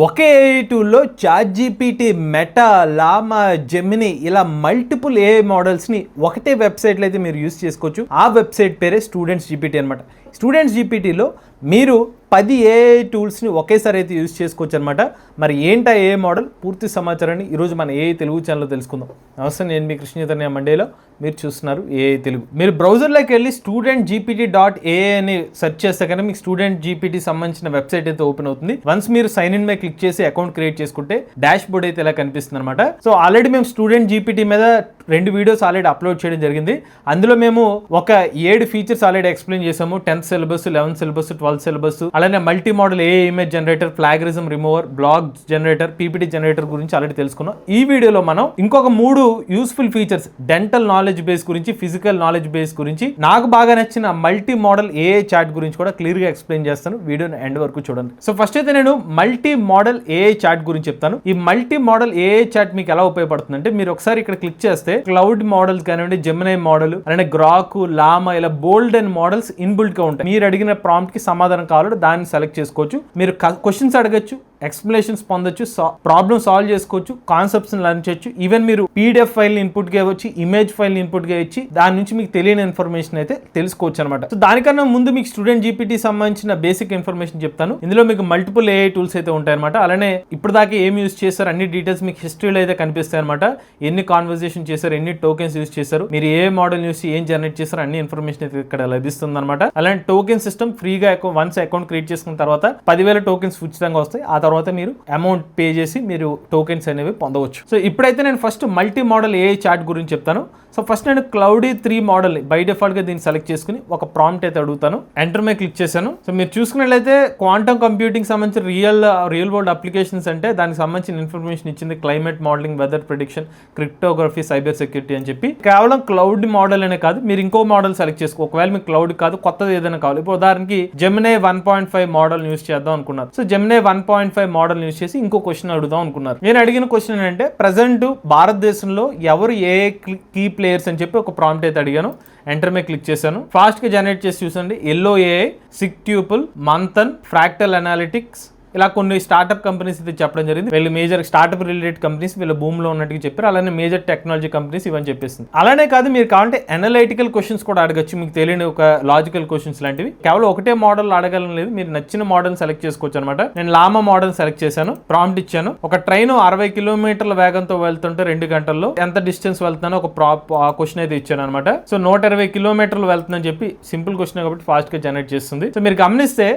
ఒకే AI టూల్లో ChatGPT, Meta, Llama, Gemini ఇలా multiple AI మోడల్స్ని ఒకటే వెబ్సైట్లో అయితే మీరు యూస్ చేసుకోవచ్చు. ఆ వెబ్సైట్ పేరే స్టూడెంట్స్ జీపీటీ అనమాట. స్టూడెంట్స్ జీపీటీలో మీరు 10 ఏఐ టూల్స్ని ఒకేసారి అయితే యూజ్ చేసుకోవచ్చు అనమాట. మరి ఏంటా ఏఐ మోడల్ పూర్తి సమాచారాన్ని ఈరోజు మన ఏఐ తెలుగు ఛానల్లో తెలుసుకుందాం. నమస్తే, నేను మీ కృష్ణ చైతన్య మండేలో, మీరు చూస్తున్నారు ఏఐ తెలుగు. మీరు బ్రౌజర్లోకి వెళ్ళి studentgpt.ai అని సెర్చ్ చేస్తే కనుక మీకు స్టూడెంట్ జీపీటీ సంబంధించిన వెబ్సైట్ అయితే ఓపెన్ అవుతుంది. వన్స్ మీరు సైన్ ఇన్ మీద క్లిక్ చేసి అకౌంట్ క్రియేట్ చేసుకుంటే డాష్ బోర్డ్ అయితే ఇలా కనిపిస్తుంది అనమాట. సో ఆల్రెడీ మేము స్టూడెంట్ జీపీటీ మీద 2 వీడియోస్ ఆల్రెడీ అప్లోడ్ చేయడం జరిగింది. అందులో మేము ఒక 7 ఫీచర్స్ ఆల్రెడీ ఎక్స్ప్లెయిన్ చేసాము. 10th సిలబస్, 11th సిలబస్, 12th సిలబస్, అలానే multi modal AI image generator, plagiarism remover, blog generator, PPT generator గురించి ఆల్రెడీ తెలుసుకున్నాం. ఈ వీడియోలో మనం ఇంకొక 3 useful features, dental knowledge base గురించి, ఫిజికల్ నాలెడ్జ్ బేస్ గురించి, నాకు బాగా నచ్చిన మల్టీ మోడల్ ఏఐ చాట్ గురించి కూడా క్లియర్ గా ఎక్స్ప్లెయిన్ చేస్తాను. వీడియోని ఎండ్ వరకు చూడండి. సో ఫస్ట్ అయితే నేను మల్టీ మోడల్ ఏఐ చాట్ గురించి చెప్తాను. ఈ మల్టీ మోడల్ ఏఐ చాట్ మీకు ఎలా ఉపయోగపడుతుంది అంటే, మీరు ఒకసారి ఇక్కడ క్లిక్ చేస్తే క్లౌడ్ మోడల్స్ కానివ్వండి, జెమినై మోడల్, అలానే గ్రాక్, లామా ఇలా బోల్డ్ అండ్ మోడల్స్ ఇన్బిల్ట్ గా ఉంటాయి. మీరు అడిగిన ప్రాంప్ట్ కి సమాధానం కావాలంటే దాన్ని సెలెక్ట్ చేసుకోవచ్చు. మీరు క్వశ్చన్స్ అడగచ్చు, ఎక్స్ప్లెనేషన్స్ పొందొచ్చు, ప్రాబ్లమ్ సాల్వ్ చేసుకోవచ్చు, కాన్సెప్ట్స్ లర్న్ చేయొచ్చు. ఈవెన్ మీరు పీడిఎఫ్ ఫైల్ ఇన్పుట్ గా ఇవ్వచ్చు, ఇమేజ్ ఫైల్ ఇన్పుట్ గా ఇచ్చి దాని నుంచి మీకు తెలియని ఇన్ఫర్మేషన్ అయితే తెలుసుకోవచ్చు అనమాట. సో దానికన్నా ముందు మీకు స్టూడెంట్ జీపీటీ సంబంధించిన బేసిక్ ఇన్ఫర్మేషన్ చెప్తాను. ఇందులో మీకు మల్టిపుల్ ఏఐ టూల్స్ అయితే ఉంటాయి అనమాట. అలానే ఇప్పుడు దాకా ఏం యూస్ చేశారు అన్ని డీటెయిల్స్ మీకు హిస్టరీలో అయితే కనిపిస్తాయి అనమాట. ఎన్ని కాన్వర్సేషన్ చేశారు, ఎన్ని టోకెన్స్ యూస్ చేశారు, మీరు ఏ మోడల్ యూస్ ఏం జనరేట్ చేశారు, అన్ని ఇన్ఫర్మేషన్ అయితే ఇక్కడ లభిస్తుంది అనమాట. అలాంటి టోకెన్ సిస్టమ్ ఫ్రీగా వన్స్ అకౌంట్ క్రియేట్ చేసుకున్న తర్వాత 10,000 టోకెన్స్ ఉచితంగా వస్తాయి. ఆ తర్వాత మీరు అమౌంట్ పే చేసి మీరు టోకెన్స్ అనేవి పొందవచ్చు. సో ఇప్పుడైతే నేను first multi modal AI chat గురించి చెప్తాను. సో ఫస్ట్ నేను క్లౌడీ 3 మోడల్ బై డిఫాల్ట్ గా దీన్ని సెలెక్ట్ చేసుకుని ఒక ప్రాంప్ట్ అయితే అడుగుతాను. ఎంటర్ మీద క్లిక్ చేశాను. సో మీరు చూసుకున్నట్లయితే క్వాంటమ్ కంప్యూటింగ్ సంబంధించిన రియల్ వరల్డ్ అప్లికేషన్స్ అంటే దానికి సంబంధించిన ఇన్ఫర్మేషన్ ఇచ్చింది. Climate modelling, weather prediction, cryptography, cyber security అని చెప్పి. కేవలం క్లౌడ్ మోడల్ అనే కాదు, మీరు ఇంకో మోడల్ సెలెక్ట్ చేసుకో. ఒకవేళ మీకు క్లౌడ్ కాదు, కొత్తది ఏదైనా కావాలి. ఇప్పుడు ఉదాహరణకి జెమినై 1.5 మోడల్ యూస్ చేద్దాం అనుకున్నారు. సో జెమినై 1.5 మోడల్ యూస్ చేసి ఇంకో క్వశ్చన్ అడుగుదాం అనుకున్నారు. నేను అడిగిన క్వశ్చన్ ఏంటంటే, ప్రజెంట్ భారతదేశంలో ఎవరు ఏ కీ ప్లేయర్స్ అని చెప్పి ఒక ప్రాంప్ట్ అయితే అడిగాను. ఎంటర్ మీద క్లిక్ చేశాను. ఫాస్ట్ గా జనరేట్ చేసి చూసండి. ఎల్లో ఏఐ, సిక్ట్యూపుల్, మంథన్, ఫ్రాక్టల్ అనాలిటిక్స్ ఇలా కొన్ని స్టార్ట్అప్ కంపెనీస్ అయితే చెప్పడం జరిగింది. వీళ్ళు మేజర్ స్టార్ట్అప్ రిలేటెడ్ కంపెనీస్ వీళ్ళ భూమిలో ఉన్నట్టుగా చెప్పారు. అలానే మేజర్ టెక్నాలజీ కంపెనీస్ ఇవని చెప్పేసింది. అలానే కాదు, మీరు కావాలంటే అనలైటికల్ క్వశ్చన్స్ కూడా అడగచ్చు. మీకు తెలియని ఒక లాజికల్ క్వశ్చన్స్ లాంటివి. కేవలం ఒకటే మోడల్ అడగలం లేదు, మీరు నచ్చిన మోడల్ సెలెక్ట్ చేసుకోవచ్చు అనమాట. నేను లామా మోడల్ సెలెక్ట్ చేశాను, ప్రాంప్ట్ ఇచ్చాను. ఒక ట్రైన్ 60 కిలోమీటర్ల వేగంతో వెళ్తుంటే 2 గంటల్లో ఎంత డిస్టెన్స్ వెళ్తున్నానో ఒక క్వశ్చన్ అయితే ఇచ్చాను అనమాట. సో 120 కిలోమీటర్లు వెళ్తుందని చెప్పి సింపుల్ క్వశ్చన్ కాబట్టి ఫాస్ట్ గా జనరేట్ చేస్తుంది. సో మీరు గమనిస్తే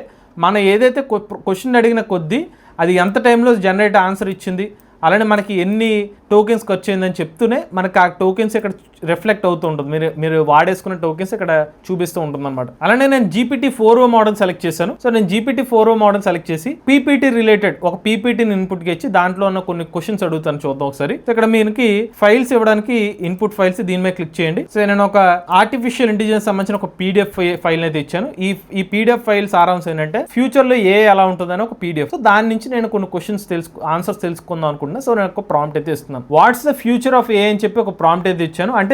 మనం ఏదైతే క్వశ్చన్ అడిగిన కొద్దీ అది ఎంత టైంలో జనరేట్ ఆన్సర్ ఇచ్చింది, అలానే మనకి ఎన్ని టోకెన్స్ వచ్చిందని చెప్తూనే మనకి ఆ టోకెన్స్ ఇక్కడ రిఫ్లెక్ట్ అవుతూ ఉంటుంది. మీరు వాడేసుకున్న టోకెన్స్ ఇక్కడ చూపిస్తూ ఉంటుంది అనమాట. అలానే నేను GPT-4o మోడల్ సెలెక్ట్ చేశాను. సో నేను GPT-4o మోడల్ సెలెక్ట్ చేసి పీపీటీ రిలేటెడ్ ఒక పీపీటీని ఇన్పుట్ గా ఇచ్చి దాంట్లో ఉన్న కొన్ని క్వశ్చన్స్ అడుగుతాను, చూద్దాం ఒకసారి. సో ఇక్కడ మీకు ఫైల్స్ ఇవ్వడానికి ఇన్పుట్ ఫైల్స్ దీని మీద క్లిక్ చేయండి. సో నేను ఒక ఆర్టిఫిషియల్ ఇంటెలిజెన్స్ సంబంధించిన ఒక పీడిఎఫ్ ఫైల్ అయితే ఇచ్చాను. ఈ పీడిఎఫ్ ఫైల్ సారాంశం ఏంటంటే, ఫ్యూచర్ లో ఏ ఎలా ఉంటుందని ఒక పీడిఎఫ్. సో దాని నుంచి నేను కొన్ని క్వశ్చన్స్ ఆన్సర్స్ తెలుసుకుందాం అనుకుంటున్నా. సో నేను ఒక ప్రాంప్ట్ అయితే ఇస్తున్నాను. వాట్స్ ద ఫ్యూచర్ ఆఫ్ ఏ అని చెప్పి ఒక ప్రాంప్ట్ అయితే ఇచ్చాను. అంటే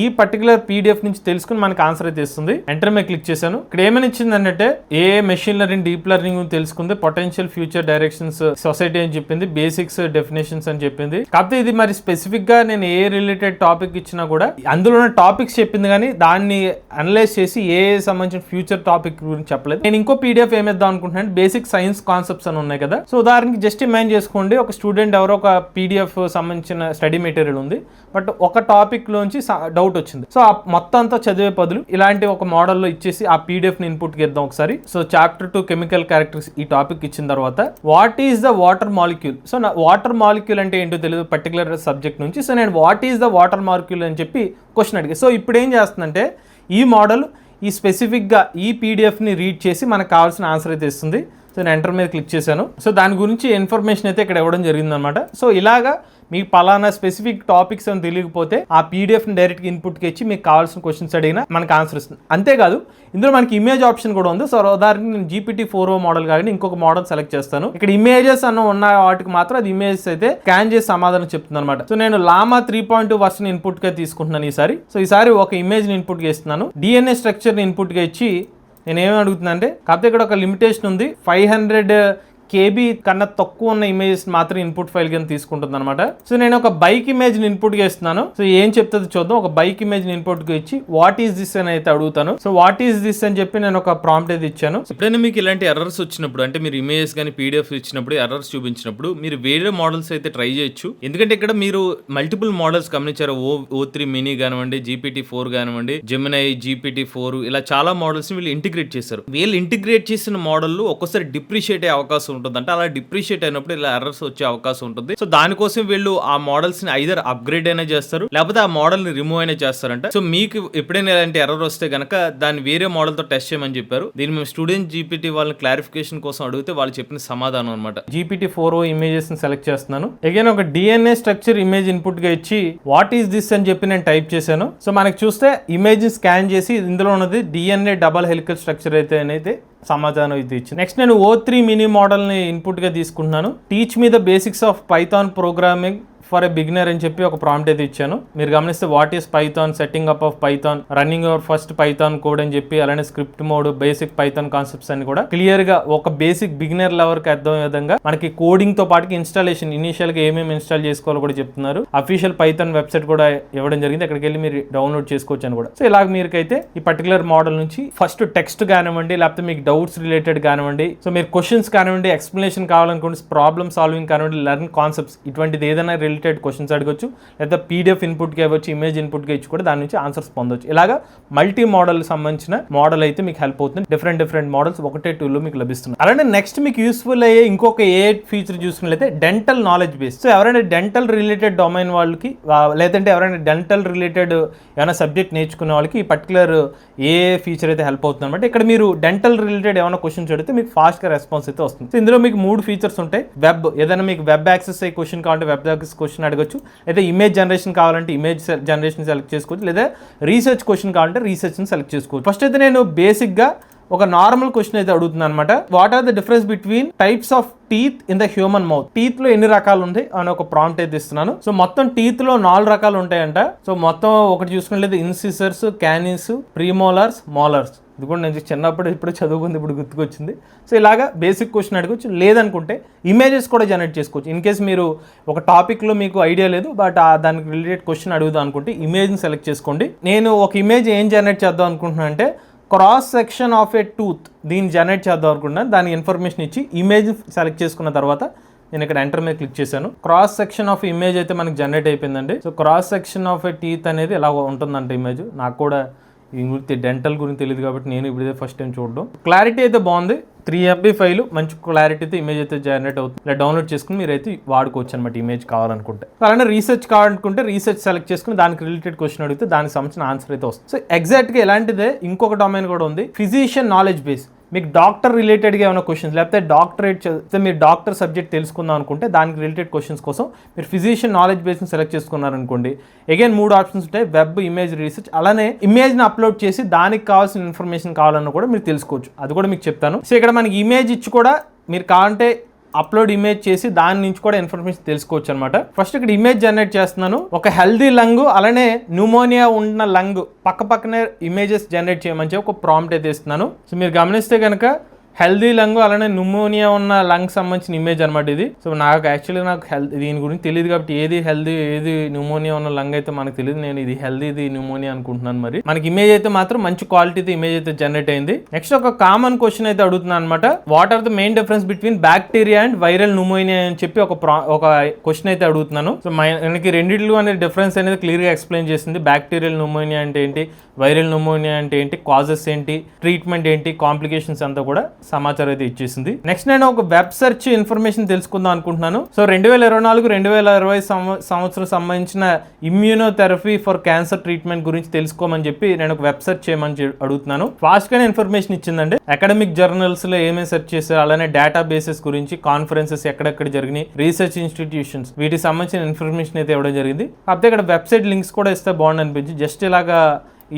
ఈ పర్టికులర్ పీడిఎఫ్ నుంచి తెలుసుకుని మనకి ఆన్సర్ అయితే ఇస్తుంది. ఎంటర్ మీద క్లిక్ చేశాను. ఇక్కడ ఏమని ఇచ్చింది అంటే, ఏ మెషిన్ లెర్నింగ్, డీప్ లెర్నింగ్ తెలుసుకుంది, పొటెన్షియల్ ఫ్యూచర్ డైరెక్షన్స్ సొసైటీ అని చెప్పింది, బేసిక్స్ డెఫినేషన్స్ అని చెప్పింది. కాకపోతే ఇది మరి స్పెసిఫిక్ గా నేను ఏ రిలేటెడ్ టాపిక్ ఇచ్చినా కూడా అందులో ఉన్న టాపిక్స్ చెప్పింది, కానీ దాన్ని అనలైజ్ చేసి ఏ సంబంధించిన ఫ్యూచర్ టాపిక్ గురించి చెప్పలేదు. నేను ఇంకో పీడిఎఫ్ ఏమిద్దాం అనుకుంటున్నాను, బేసిక్ సైన్స్ కాన్సెప్ట్స్ అని ఉన్నాయి కదా. సో ఉదాహరణకి జస్ట్ ఇమాజిన్ చేసుకోండి, ఒక స్టూడెంట్ ఎవరో ఒక పీడిఎఫ్ సంబంధించిన స్టడీ మెటీరియల్ ఉంది, బట్ ఒక టాపిక్ లోంచి డౌట్ వచ్చింది. సో ఆ మొత్తం అంతా చదివే బదులు ఇలాంటి ఒక మోడల్లో ఇచ్చేసి ఆ పీడిఎఫ్ ని ఇన్పుట్ కి ఇద్దాం ఒకసారి. సో చాప్టర్ 2 కెమికల్ క్యారెక్టర్స్ ఈ టాపిక్ ఇచ్చిన తర్వాత, what is the water molecule. So నా వాటర్ మాలిక్యూల్ అంటే ఏంటో తెలియదు పర్టికులర్ సబ్జెక్ట్ నుంచి. సో నేను what is the water molecule అని చెప్పి క్వశ్చన్ అడిగా. సో ఇప్పుడు ఏం చేస్తుందంటే, ఈ మోడల్ ఈ స్పెసిఫిక్గా ఈ పీడిఎఫ్ని రీడ్ చేసి మనకు కావాల్సిన ఆన్సర్ అయితే ఇస్తుంది. సో నేను ఎంటర్ మీద క్లిక్ చేశాను. సో దాని గురించి ఇన్ఫర్మేషన్ అయితే ఇక్కడ ఇవ్వడం జరిగింది అనమాట. సో ఇలాగా మీకు పలానా స్పెసిఫిక్ టాపిక్స్ అని తెలియకపోతే ఆ పీడిఎఫ్ని డైరెక్ట్గా ఇన్పుట్కి ఇచ్చి మీకు కావాల్సిన క్వశ్చన్స్ అడిగినా మనకు ఆన్సర్ ఇస్తుంది. అంతేకాదు, ఇందులో మనకి ఇమేజ్ ఆప్షన్ కూడా ఉంది. సో ఉదాహరణకి నేను GPT-4o మోడల్ కానీ ఇంకొక మోడల్ సెలెక్ట్ చేస్తాను. ఇక్కడ ఇమేజెస్ ఉన్న వాటికి మాత్రం అది ఇమేజెస్ అయితే స్కాన్ చేసి సమాధానం చెప్తుంది అనమాట. సో నేను లామా 3.2 వర్షన్ ఇన్పుట్ గా తీసుకుంటున్నాను ఈసారి. సో ఈసారి ఒక ఇమేజ్ ని ఇన్పుట్ గా ఇస్తున్నాను. DNA స్ట్రక్చర్ ని ఇన్పుట్ గా ఇచ్చి నేను ఏమని అడుగుతున్నా అంటే, కాకపోతే ఇక్కడ ఒక లిమిటేషన్ ఉంది. 500 KB కన్నా తక్కువ ఉన్న ఇమేజెస్ మాత్రం ఇన్పుట్ ఫైల్ కింద తీసుకుంటుంది అనమాట. సో నేను ఒక బైక్ ఇమేజ్ ని ఇన్పుట్ గా ఇస్తున్నాను. సో ఏం చెప్తుంది చూద్దాం. ఒక బైక్ ఇమేజ్ ని ఇన్పుట్ గా ఇచ్చి వాట్ ఈస్ దిస్ అని అయితే అడుగుతాను. సో వాట్ ఈస్ దిస్ అని చెప్పి నేను ఒక ప్రాంప్ట్ అయితే ఇచ్చాను. ఎప్పుడైనా మీకు ఇలాంటి ఎర్రర్స్ వచ్చినప్పుడు, అంటే మీరు ఇమేజెస్ కానీ PDF ఇచ్చినప్పుడు ఎర్రర్స్ చూపించినప్పుడు మీరు వేరే మోడల్స్ అయితే ట్రై చేయొచ్చు. ఎందుకంటే ఇక్కడ మీరు మల్టిపుల్ మోడల్స్ గమనించారు. O3 మినీ కానివ్వండి, GPT-4 కానివ్వండి, జెమినై, GPT-4 ఇలా చాలా మోడల్స్ ని వీళ్ళు ఇంటిగ్రేట్ చేశారు. వీళ్ళు ఇంటిగ్రేట్ చేసిన మోడల్ ఒక్కోసారి డిప్రిషియేట్ అయ్యే అవకాశం ఉంటుంది. అంటే అలా డిప్రిషియేట్ అయినప్పుడు ఇలా ఎర్రర్స్ వచ్చే అవకాశం ఉంటుంది. సో దానికోసం వీళ్ళు ఆ మోడల్స్ ని ఐదర్ అప్గ్రేడ్ అయినా చేస్తారు, లేకపోతే ఆ మోడల్ ని రిమూవ్ అయినా చేస్తారంట. సో మీకు ఎప్పుడైనా ఇలాంటి ఎర్రర్ వస్తే గనక దాన్ని వేరే మోడల్ తో టెస్ట్ చేయమని చెప్పారు. దీన్ని మేము స్టూడెంట్ GPT వాళ్ళని క్లారిఫికేషన్ కోసం అడిగితే వాళ్ళు చెప్పిన సమాధానం అనమాట. GPT-4 ఇమేజెస్ ని సెలెక్ట్ చేస్తున్నాను. అగైన్ ఒక DNA స్ట్రక్చర్ ఇమేజ్ ఇన్పుట్ గా ఇచ్చి వాట్ ఈస్ దిస్ అని చెప్పి నేను టైప్ చేశాను. సో మనకి చూస్తే ఇమేజ్ స్కాన్ చేసి ఇందులో ఉన్నది DNA డబల్ హెలికల్ స్ట్రక్చర్ అయితే సమాధానం ఇది ఇచ్చింది. నెక్స్ట్ నేను O3 మినీ మోడల్ ని ఇన్పుట్ గా తీసుకుంటున్నాను. Teach me the basics of Python programming for a beginner అని చెప్పి ఒక ప్రాంప్ట్ అయితే ఇచ్చాను. మీరు గమనిస్తే what is Python, setting up of Python, running your first Python code అని చెప్పి, అలానే script mode, basic Python concepts అని కూడా క్లియర్ గా ఒక బేసిక్ బిగినర్ లెవెల్ కి అర్థం విధంగా మనకి కోడింగ్ తో పాటు ఇన్స్టాలేషన్ ఇనిషియల్ గా ఏమేమి ఇన్స్టాల్ చేసుకోవాలో కూడా చెప్తున్నారు. అఫీషియల్ పైథాన్ వెబ్సైట్ కూడా ఇవ్వడం జరిగింది. అక్కడికి వెళ్ళి మీరు డౌన్లోడ్ చేసుకోవచ్చు అని కూడా. సో ఇలాగ మీరుకైతే ఈ పర్టికులర్ మోడల్ నుంచి ఫస్ట్ టెక్స్ట్ కానివ్వండి, లేకపోతే మీకు డౌట్స్ రిలేటెడ్ కానివ్వండి, సో మీరు క్వశ్చన్స్ కానివ్వండి, ఎక్స్ప్లెనేషన్ కావాలనుకోండి, ప్రాబ్లమ్ సాల్వింగ్ కానివ్వండి, లెర్న్ కాన్సెప్ట్స్ ఇటువంటిది ఏదైనా రిలేటెడ్ క్వశ్చన్స్ అడగొచ్చు, లేదా PDF ఇన్పుట్ గా ఇవ్వచ్చు, ఇమేజ్ ఇన్పుట్ గా ఇచ్చి కూడా దాని నుంచి ఆన్సర్స్ పొందొచ్చు. ఇలాగా మల్టీ మోడల్ సంబంధించిన మోడల్ అయితే మీకు హెల్ప్ అవుతుంది. డిఫరెంట్ మోడల్స్ ఒకటే టూల్ లో మీకు లభిస్తుంది. అలానే నెక్స్ట్ మీకు యూస్ఫుల్ అయ్యే ఇంకొక ఫీచర్ చూసుకున్నట్లయితే డెంటల్ నాలెడ్జ్ బేస్. సో ఎవరైనా డెంటల్ రిలేటెడ్ డొమైన్ వాళ్ళకి, లేదంటే ఎవరైనా డెంటల్ రిలేటెడ్ ఏమైనా సబ్జెక్ట్ నేర్చుకునే వాళ్ళకి ఈ పర్టికులర్ ఫీచర్ అయితే హెల్ప్ అవుతుంది అనమాట. ఇక్కడ మీరు డెంటల్ రిలేటెడ్ ఏమైనా క్వశ్చన్స్ అడిగితే మీకు ఫాస్ట్ గా రెస్పాన్స్ అయితే వస్తుంది. సో ఇందులో మీకు 3 ఫీచర్స్ ఉంటాయి. వెబ్, ఏదైనా మీకు వెబ్ యాక్సెస్ అయ్యే క్వశ్చన్ కావాలంటే వెబ్ యాక్సెస్ క్వశ్చన్ అడగచ్చు, లేదా ఇమేజ్ జనరేషన్ కావాలంటే ఇమేజ్ జనరేషన్ సెలెక్ట్ చేసుకోవచ్చు, లేదా రీసెర్చ్ క్వశ్చన్ కావాలంటే రీసెర్చ్ సెలెక్ట్ చేసుకోవచ్చు. ఫస్ట్ అయితే నేను బేసిక్ గా ఒక నార్మల్ క్వశ్చన్ అయితే అడుగుతున్నాను అనమాట. What are the difference between types of teeth in the human mouth? Teeth లో ఎన్ని రకాలు ఉంటాయి అని ఒక ప్రాంప్ట్ అయితే ఇస్తున్నాను. సో మొత్తం టీత్ లో 4 రకాలు ఉంటాయంట. సో మొత్తం ఒకటి చూసుకున్నట్లయితే ఇన్సిసర్స్, క్యానిన్స్, ప్రీమోలార్స్, మోలార్స్. ఇది కూడా నేను చిన్నప్పుడు ఇప్పుడు చదువుకుంది, ఇప్పుడు గుర్తుకొచ్చింది. సో ఇలాగా బేసిక్ క్వశ్చన్ అడగచ్చు. లేదనుకుంటే ఇమేజెస్ కూడా జనరేట్ చేసుకోవచ్చు. ఇన్ కేస్ మీరు ఒక టాపిక్లో మీకు ఐడియా లేదు, బట్ దానికి రిలేటెడ్ క్వశ్చన్ అడుగుదాం అనుకుంటే ఇమేజ్ని సెలెక్ట్ చేసుకోండి. నేను ఒక ఇమేజ్ ఏం జనరేట్ చేద్దాం అనుకుంటున్నాను అంటే cross section of A tooth, దీన్ని జనరేట్ చేద్దాం అనుకుంటున్నాను. దానికి ఇన్ఫర్మేషన్ ఇచ్చి ఇమేజ్ సెలెక్ట్ చేసుకున్న తర్వాత నేను ఇక్కడ ఎంటర్ మీద క్లిక్ చేశాను. క్రాస్ సెక్షన్ ఆఫ్ ఇమేజ్ అయితే మనకి జనరేట్ అయిపోయిందండి. So cross section of A teeth అనేది ఇలా ఉంటుందంట ఇమేజ్. నాకు కూడా ఈ గురించి డెంటల్ గురించి తెలియదు కాబట్టి నేను ఇప్పుడే ఫస్ట్ టైం చూడడం. క్లారిటీ అయితే బాగుంది. 3 MB ఫైల్ మంచి క్లారిటీతో ఇమేజ్ అయితే జనరేట్ అవుతుంది. ఇలా డౌన్లోడ్ చేసుకుని మీరు అయితే వాడుకోవచ్చు అనమాట ఇమేజ్ కావాలనుకుంటే. అలానే రీసెర్చ్ కావాలనుకుంటే రీసెర్చ్ సెలెక్ట్ చేసుకుని దానికి రిలేటెడ్ క్వశ్చన్ అడిగితే దానికి సంబంధించిన ఆన్సర్ అయితే వస్తుంది. సో ఎగ్జాక్ట్గా ఇలాంటిదే ఇంకొక డొమైన్ కూడా ఉంది, ఫిజిషియన్ నాలెడ్జ్ బేస్. మీకు డాక్టర్ రిలేటెడ్గా ఏమైనా క్వశ్చన్స్, లేకపోతే డాక్టరేట్ చదివితే మీరు డాక్టర్ సబ్జెక్ట్ తెలుసుకుందాం అనుకుంటే దానికి రిలేటెడ్ క్వశ్చన్స్ కోసం మీరు ఫిజిషియన్ నాలెడ్జ్ బేస్ని సెలెక్ట్ చేసుకున్నారనుకోండి. అగైన్ 3 ఆప్షన్స్ ఉంటాయి, వెబ్, ఇమేజ్, రీసెర్చ్. అలానే ఇమేజ్ని అప్లోడ్ చేసి దానికి కావాల్సిన ఇన్ఫర్మేషన్ కావాలన్నా కూడా మీరు తెలుసుకోవచ్చు. అది కూడా మీకు చెప్తాను. సో ఇక్కడ మనకి ఇమేజ్ ఇచ్చి కూడా మీరు కావాలంటే అప్లోడ్ ఇమేజ్ చేసి దాని నుంచి కూడా ఇన్ఫర్మేషన్ తెలుసుకోవచ్చు అనమాట. ఫస్ట్ ఇక్కడ ఇమేజ్ జనరేట్ చేస్తున్నాను. ఒక హెల్దీ లంగ్, అలానే న్యూమోనియా ఉన్న లంగ్ పక్కనే ఇమేజెస్ జనరేట్ చేయమని చెప్పి ఒక ప్రాంప్ట్ అయితే ఇస్తున్నాను. సో మీరు గమనిస్తే కనుక హెల్దీ లంగ్, అలానే న్యూమోనియా ఉన్న లంగ్ సంబంధించిన ఇమేజ్ అనమాట ఇది. సో నాకు దీని గురించి తెలియదు కాబట్టి ఏది హెల్దీ ఏది న్యూమోనియా ఉన్న లంగ్ అయితే మనకు తెలియదు. నేను ఇది హెల్దీ, ఇది న్యూమోనియా అనుకుంటున్నాను. మరి మనకి ఇమేజ్ అయితే మాత్రం మంచి క్వాలిటీతో ఇమేజ్ అయితే జనరేట్ అయింది. నెక్స్ట్ ఒక కామన్ క్వశ్చన్ అయితే అడుగుతున్నాను అనమాట. What are the main difference between bacteria and viral pneumonia అని చెప్పి ఒక క్వశ్చన్ అయితే అడుగుతున్నాను. సో మనకి రెండిట్లు అనేది డిఫరెన్స్ అనేది క్లియర్ గా ఎక్స్ప్లెయిన్ చేసింది. బ్యాక్టీరియల్ న్యూమోనియా అంటే ఏంటి, వైరల్ న్యూమోనియా అంటే ఏంటి, కాజెస్ ఏంటి, ట్రీట్మెంట్ ఏంటి, కాంప్లికేషన్స్ అంతా కూడా సమాచారం అయితే ఇచ్చేసింది. నెక్స్ట్ నేను ఒక వెబ్ సెర్చ్ ఇన్ఫర్మేషన్ తెలుసుకుందాం అనుకుంటున్నాను. సో 2024-2020 సంవత్సరం సంబంధించిన ఇమ్యూనోథెరపీ ఫర్ క్యాన్సర్ ట్రీట్మెంట్ గురించి తెలుసుకోమని చెప్పి నేను ఒక వెబ్ సెర్చ్ చేయమని అడుగుతున్నాను. ఫాస్ట్ గానే ఇన్ఫర్మేషన్ ఇచ్చిందండి. అకాడమిక్ జర్నల్స్ లో ఏమేమి సెర్చ్ చేశారు, అలానే డేటా బేసెస్ గురించి, కాన్ఫరెన్సెస్ ఎక్కడెక్కడ జరిగినాయి, రీసెర్చ్ ఇన్స్టిట్యూషన్స్, వీటికి సంబంధించిన ఇన్ఫర్మేషన్ అయితే ఇవ్వడం జరిగింది. కాకపోతే ఇక్కడ వెబ్సైట్ లింక్స్ కూడా ఇస్తే బాగుంది అనిపించి జస్ట్ ఇలాగా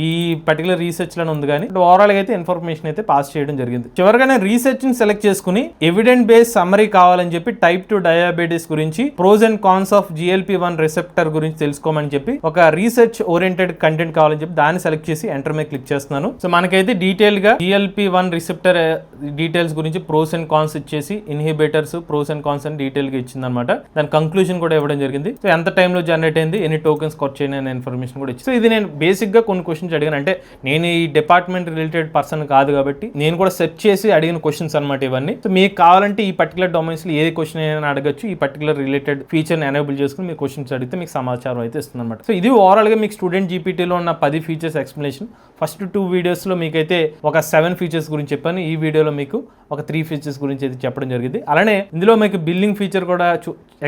ఈ పర్టికులర్ రీసెర్చ్ లో ఉంది, కానీ ఓవరాల్ గా అయితే ఇన్ఫర్మేషన్ అయితే పాస్ చేయడం జరిగింది. చివరిగా నేను రీసెర్చ్ ని సెలెక్ట్ చేసుకుని ఎవిడెన్స్ బేస్డ్ సమ్మరీ కావాలని చెప్పి టైప్ 2 డయాబెటీస్ గురించి, pros and cons of GLP-1 receptor గురించి తెలుసుకోమని చెప్పి ఒక రీసెర్చ్ ఓరియంటెడ్ కంటెంట్ కావాలని చెప్పి దాన్ని సెలెక్ట్ చేసి ఎంటర్ మీద క్లిక్ చేస్తున్నాను. సో మనకైతే డీటెయిల్ గా GLP-1 రిసెప్టర్ డీటెయిల్స్ గురించి ప్రోస్ అండ్ కాన్స్ ఇచ్చేసి ఇన్హిబిటర్స్ ప్రోస్ అండ్ కాన్స్ అని డీటెయిల్ గా ఇచ్చింది అనమాట. దాని కంక్లూజన్ కూడా ఇవ్వడం జరిగింది. సో ఎంత టైంలో జనరేట్ అయింది, ఎన్ని టోకెన్స్ ఖర్చు చేయని అనే ఇన్ఫర్మేషన్ కూడా ఇచ్చింది. సో ఇది నేను బేసిక్ గా కొన్ని క్వశ్చన్స్ అడిగాను. అంటే నేను ఈ డిపార్ట్మెంట్ రిలేటెడ్ పర్సన్ కాదు కాబట్టి నేను కూడా సెర్చ్ చేసి అడిగిన క్వశ్చన్స్ అనమాట ఇవన్నీ. సో మీకు కావాలంటే ఈ పర్టికులర్ డొమైన్స్ లో ఏ క్వశ్చన్ అయినా అడగచ్చు. ఈ పర్టికులర్ రిలేటెడ్ ఫీచర్ ని ఎనేబుల్ చేసుకుని మీరు క్వశ్చన్స్ అడిగితే మీకు సమాచారం అయితే ఇస్తుంది అనమాట. సో ఇది ఓవరాల్ గా మీకు స్టూడెంట్ జీపీటీలో ఉన్న 10 ఫీచర్స్ ఎక్స్ప్లెనేషన్. ఫస్ట్ 2 వీడియోస్ లో మీకైతే ఒక 7 ఫీచర్స్ గురించి చెప్పాను. ఈ వీడియోలో మీకు ఒక 3 ఫీచర్స్ గురించి అయితే చెప్పడం జరిగింది. అలానే ఇందులో మీకు బిల్లింగ్ ఫీచర్ కూడా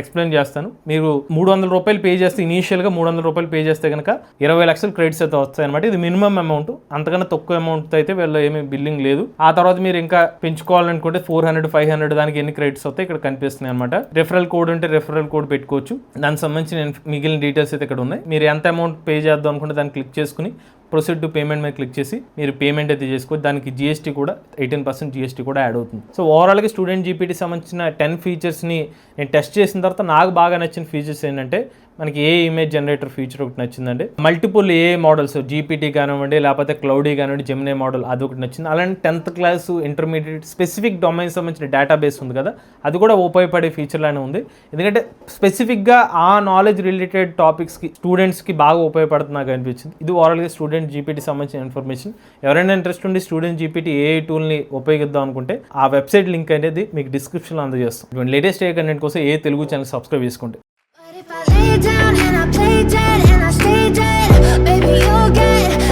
ఎక్స్ప్లెయిన్ చేస్తాను. మీరు 300 రూపాయలు పే చేస్తే, ఇనీషియల్ గా 300 రూపాయలు పే చేస్తే కనుక 20 లక్షల క్రెడిట్స్ అయితే వస్తాయి అనమాట. ఇది మినిమం అమౌంట్. అంతకన్నా తక్కువ అమౌంట్ అయితే వీళ్ళు ఏమీ బిల్లింగ్ లేదు. ఆ తర్వాత మీరు ఇంకా పెంచుకోవాలనుకుంటే 400, 500 దానికి ఎన్ని క్రెడిట్స్ వస్తాయి ఇక్కడ కనిపిస్తున్నాయి అనమాట. రెఫరల్ కోడ్ ఉంటే రెఫరల్ కోడ్ పెట్టుకోవచ్చు. దానికి సంబంధించి మిగిలిన డీటెయిల్స్ అయితే ఇక్కడ ఉన్నాయి. మీరు ఎంత అమౌంట్ పే చేద్దాం అనుకుంటే దాన్ని క్లిక్ చేసుకుని ప్రొసీడ్ టు పేమెంట్ మీద క్లిక్ చేసి మీరు పేమెంట్ అయితే చేసుకోవచ్చు. దానికి GST కూడా 18% GST కూడా యాడ్ అవుతుంది. సో ఓవరాల్గా స్టూడెంట్ జీపీటీ సంబంధించిన 10 ఫీచర్స్ని నేను టెస్ట్ చేసిన తర్వాత నాకు బాగా నచ్చిన ఫీచర్స్ ఏంటంటే, మనకి ఏ ఇమేజ్ జనరేటర్ ఫీచర్ ఒకటి నచ్చిందండి. మల్టిపుల్ ఏ మోడల్స్ జీపీటీ కానివ్వండి, లేకపోతే క్లౌడీ కానివ్వండి, జెమినీ మోడల్ అది ఒకటి నచ్చింది. అలాంటి 10th class intermediate specific domain సంబంధించిన డేటాబేస్ ఉంది కదా, అది కూడా ఉపయోగపడే ఫీచర్లానే ఉంది. ఎందుకంటే స్పెసిఫిక్గా ఆ నాలెడ్జ్ రిలేటెడ్ టాపిక్స్కి స్టూడెంట్స్కి బాగా ఉపయోగపడుతుంది నాకు అనిపించింది. ఇది ఓవరాల్గా స్టూడెంట్ జీపీటీ సంబంధించిన ఇన్ఫర్మేషన్. ఎవరైనా ఇంట్రెస్ట్ ఉండి స్టూడెంట్ జీపీటీ ఏ టూల్ని ఉపయోగిద్దాం అనుకుంటే ఆ వెబ్సైట్ లింక్ అనేది మీకు డిస్క్రిప్షన్లో అందజేస్తాం. ఇటువంటి లేటెస్ట్ ఏ కంటెంట్ కోసం ఏ తెలుగు ఛానల్ సబ్స్క్రైబ్ చేసుకోండి. But if I lay down and I play dead and I stay dead, baby, you'll get